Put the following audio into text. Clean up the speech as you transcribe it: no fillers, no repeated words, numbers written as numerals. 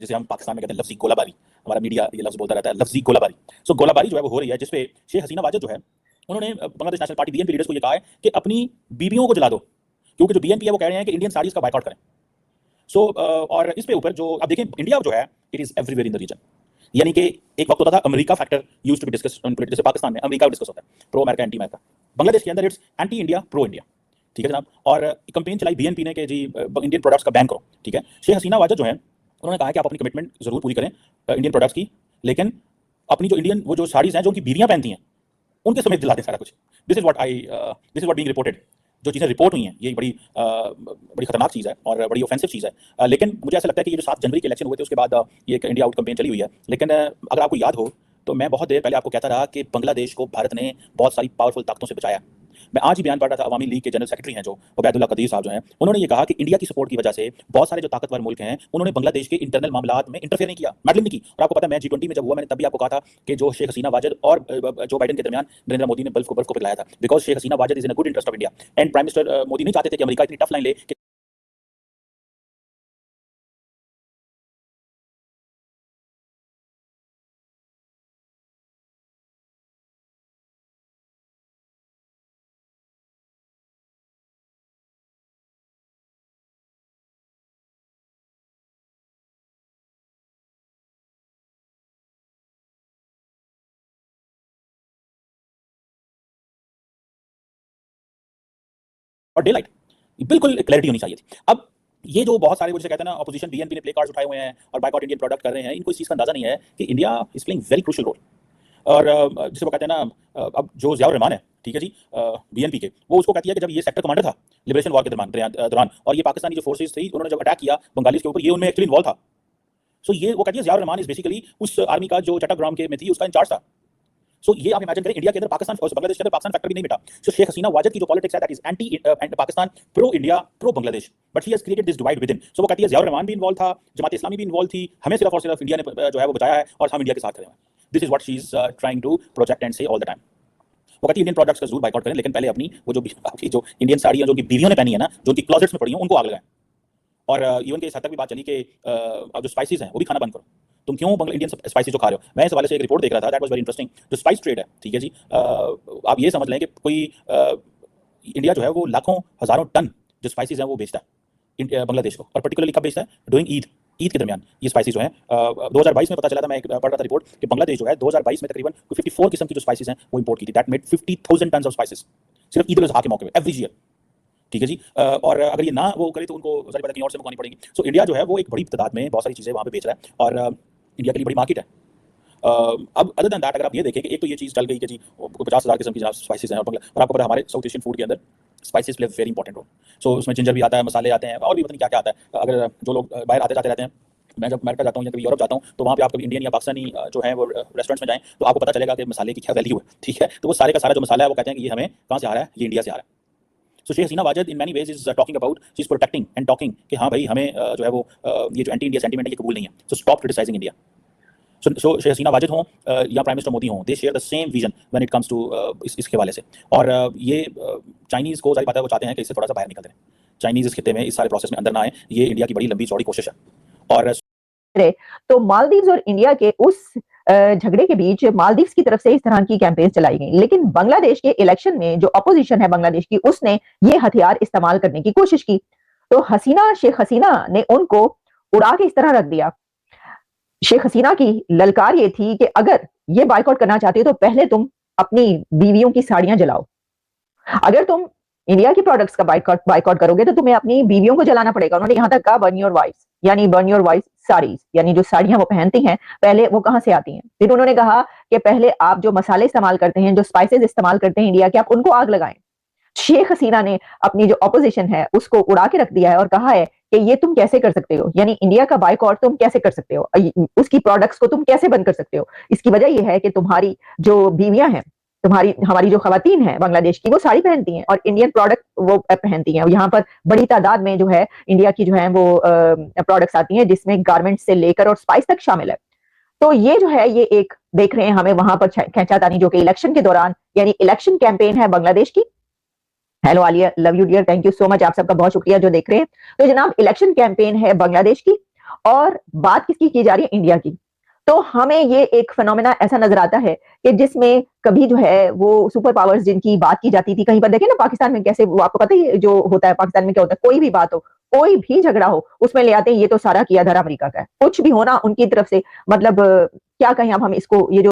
जिसे हम पाकिस्तान में कहते हैं लफ्जी गोलाबारी, हमारा मीडिया ये लफ्ज बोलता रहता है लफ्जी गोलाबारी। सो गोलाबारी जो है वो हो रही है, जिसपे शेख हसीना वाजद जो है उन्होंने Bangladesh national party BNP leaders को ये कहा है कि अपनी बीवियों को जला दो, क्योंकि जो बीएनपी है वो कह रहे हैं कि इंडियन साड़ीज का बाइकआउट करें। सो और इस पे ऊपर जो अब देखें, इंडिया जो है it is everywhere in the region. यानी कि एक वक्त होता था America factor used to be discuss in politics, जैसे पाकिस्तान में अमेरिका डिस्कस होता है, pro America anti America. Bangladesh के अंदर it's anti India pro India. ठीक है जनाब। और कंपेन चलाई बीएनपी ने कि जी इंडियन प्रोडक्ट्स का बैन करो। ठीक है, शेख हसीना वाजद जो है उन्होंने कहा है कि आप अपनी कमिटमेंट जरूर पूरी करें इंडियन प्रोडक्ट्स की, लेकिन अपनी जो इंडियन वो जो साड़ीज हैं जो उनकी बीवियां पहनती हैं उनके समेत दिला दें सारा कुछ। This is what being reported. जो चीज़ें रिपोर्ट हुई हैं ये बड़ी खतरनाक चीज़ है और बड़ी ऑफेंसिव चीज़ है। लेकिन मुझे ऐसा लगता है कि ये जो 7 जनवरी के इलेक्शन हुए थे उसके बाद ये एक इंडिया आउट कैंपेन चली हुई है। लेकिन अगर आपको याद हो तो मैं बहुत देर पहले आपको कहता रहा कि बांग्लादेश को भारत ने बहुत सारी पावरफुल ताकतों से बचाया। मैं आज ही बयान पढ़ रहा था, अवामी लीग के जनरल सेक्रेटरी हैं जो उबैदुल्ला कदीर साहब जो हैं, उन्होंने ये कहा कि इंडिया की सपोर्ट की वजह से बहुत सारे जो ताकतवर मुल्क हैं उन्होंने बांग्लादेश के इंटरनल मामलात में इंटरफेयर नहीं किया, मैडलिंग नहीं की। और आपको पता है मैं G20 में जब हुआ मैंने तब भी आपको कहा था कि जो शेख हसीना वाजद और जो बाइडन के दरमियान नरेंद्र मोदी ने बल्फ को पिघलाया था, because Sheikh Hasina Wazed is in a good interest of India and prime minister Modi नहीं चाहते थे कि अमेरिका इतनी टफ लाइन ले कि और डे लाइट बिल्कुल क्लैरिटी होनी चाहिए थी। अब ये जो बहुत सारे वो जैसे कहते हैं ना ऑपोजिशन बीएनपी ने प्ले कार्ड्स उठाए हुए हैं और बाइकआउट इंडियन प्रोडक्ट कर रहे हैं, इनको इस चीज़ का अंदाजा नहीं है कि India is playing very crucial role. और जिसे वो कहते हैं ना अब जो ज़ियाउर रहमान है, ठीक है जी, बीएनपी के, वो उसको कहती है कि जब ये सेक्टर कमांडर था लिबरेशन वॉर के दौरान और ये पाकिस्तानी जो फोर्सेज थी उन्होंने जब अटैक किया बंगालीज के ऊपर, ये उनमें एक्चुअली इन्वॉल्व था। सो ये वो कहती है ज़ियाउर रहमान इज बेसिकली उस आर्मी का जो चट्टाग्राम के में थी उसका इंचार्ज था। सो ये आप इमेजिन करें, इंडिया के अंदर पाकिस्तान और बांग्लादेश के अंदर पाकिस्तान फैक्टर भी नहीं मिटा। सो शेख हसीना वाजद की जो पॉलिटिक्स है that is anti Pakistan, pro India, pro Bangladesh, but she has created this divide within. So वो कहती है ज़ियाउर रहमान भी इन्वॉल्व था, जमात इस्लामी भी इन्वॉल्व थी, हमें सिर्फ और सिर्फ इंडिया ने जो है वो बचाया है और हम इंडिया के साथ खड़े हैं। This is what she is trying to project and say all the time. वो कहती है इंडियन प्रोडक्ट्स का जरूर बाइकआउट करें, लेकिन पहले अपनी वो जो आपकी जो इंडियन साड़ियाँ जो उनकी बीवियों ने पहनी है ना, जो उनकी क्लोजेट्स में पड़ी हैं, उनको आग लगाएं। और इवन के इस हद तक भी बात चली कि अब जो स्पाइसेस हैं वो भी खाना बंद करो। तुम क्यों इंडियन स्पाइसेस जो खा रहे हो? मैं इस हवाले से एक रिपोर्ट देख रहा था, दैट वाज वेरी इंटरेस्टिंग। जो स्पाइस ट्रेड है, ठीक है जी, आप ये समझ लें कि कोई इंडिया जो है वो लाखों हजारों टन जो स्पाइसेस हैं वो बेचता है बांग्लादेश को, और पर्टिकुलरली कब बेचता है? डूइंग ईद के दरमियान ये स्पाइसेस जो है 2022 में पता चला था, मैं पढ़ रहा था रिपोर्ट कि बांग्लादेश जो है 2022 में तकरीबन 54 किस्म की जो स्पाइसेस हैं वो इंपोर्ट की थी। That made 50,000 ton of spices सिर्फ ईद उल अज़हा के मौके पे एवरी ईयर। ठीक है जी। और अगर ये ना वो करे तो उनको जाहिर बात है कहीं और से मंगवानी पड़ेगी। सो इंडिया जो है वो एक बड़ी तादाद में बहुत सारी चीज़ें वहाँ पे बेच रहा है और इंडिया के लिए बड़ी मार्केट है। अब अदर दैन दैट अगर आप ये देखें कि एक तो ये चीज़ चल गई कि जी 50,000 किस्म की स्पाइसेस हैं और आपको पता है हमारे साउथ एशियन फूड के अंदर spices play very important role. So उसमें जिंजर भी आता है, मसाले आते हैं और भी पता नहीं क्या क्या आता है। अगर जो लोग बाहर आते जाते रहते हैं, मैं जब अमेरिका जाता हूँ या कभी यूरोप जाता हूँ तो वहाँ पे आप कभी इंडियन या पाकिस्तानी जो है वो रेस्टोरेंट्स में जाएं तो आपको पता चलेगा कि मसाले की क्या वैल्यू है। ठीक है, तो वो सारे का सारा जो मसाला है वो कहते हैं कि ये हमें कहाँ से आ रहा है, ये इंडिया से आ रहा है। So Sheikh Hasina Wazed in many ways is talking about, she is protecting and talking कि हाँ भाई हमें जो है वो ये जो एंटी इंडिया सेंटीमेंट है ये कबूल नहीं है। So stop criticising India. So Sheikh Hasina Wazed हों या प्राइम मिनिस्टर मोदी हों, they share the same vision when it comes to इसके हवाले से। और ये चाइनीज़ को जाहिर बात है वो चाहते हैं कि इससे थोड़ा सा बाहर निकल दें, चाइनीज़ इस खिते में इस सारे प्रोसेस में अंदर ना आए। ये इंडिया की बड़ी लंबी चौड़ी कोशिश है। और तो मालदीव्स और इंडिया के उस झगड़े के बीच मालदीव्स की तरफ से इस तरह की कैंपेन्स चलाई गई, लेकिन बांग्लादेश के इलेक्शन में जो अपोजिशन है बांग्लादेश की, उसने ये हथियार इस्तेमाल करने की कोशिश की। तो शेख हसीना ने उनको उड़ा के इस तरह रख दिया। शेख हसीना की ललकार ये थी कि अगर ये बाइकआउट करना चाहते हो तो पहले तुम अपनी बीवियों की साड़ियां जलाओ। अगर तुम इंडिया की प्रोडक्ट्स का बाइकआउट करोगे तो तुम्हें अपनी बीवियों को जलाना पड़ेगा। उन्होंने यहाँ तक कहा बर्न योर वाइफ्स, यानी बर्न योर वाइफ्स साड़ीज, यानी जो साड़ियां वो पहनती हैं पहले वो कहां से आती हैं। फिर उन्होंने कहा कि पहले आप जो मसाले इस्तेमाल करते हैं, जो स्पाइसेस इस्तेमाल करते हैं इंडिया के, आप उनको आग लगाएं। शेख हसीना ने अपनी जो ऑपोजिशन है उसको उड़ा के रख दिया है और कहा है कि ये तुम कैसे कर सकते हो, यानी इंडिया का बाइकआउट तुम कैसे कर सकते हो, उसकी प्रोडक्ट्स को तुम कैसे बंद कर सकते हो। इसकी वजह यह है कि तुम्हारी जो बीवियां हैं, हमारी जो खवातीन है बांग्लादेश की, वो साड़ी पहनती हैं और इंडियन प्रोडक्ट वो पहनती हैं। यहाँ पर बड़ी तादाद में जो है इंडिया की जो है वो प्रोडक्ट्स आती हैं, जिसमें गारमेंट से लेकर और स्पाइस तक शामिल है। तो ये जो है ये एक देख रहे हैं हमें वहां पर खींचातानी जो कि इलेक्शन के दौरान, यानी इलेक्शन कैंपेन है बांग्लादेश की। Hello Alia, love you dear, thank you so much, आप सबका बहुत शुक्रिया जो देख रहे हैं। तो जनाब इलेक्शन कैंपेन है बांग्लादेश की और बात किसकी की जा रही है? इंडिया की। तो हमें ये एक फिनोमेना ऐसा नजर आता है कि जिसमें कभी जो है वो सुपर पावर्स जिनकी बात की जाती थी, कहीं पर देखिए ना पाकिस्तान में कैसे, वो आपको पता ही जो होता है पाकिस्तान में क्या होता है, कोई भी बात हो, कोई भी झगड़ा हो, उसमें ले आते हैं ये तो सारा किया धरा अमेरिका का है। कुछ भी होना उनकी तरफ से, मतलब क्या कहें अब हम इसको, ये जो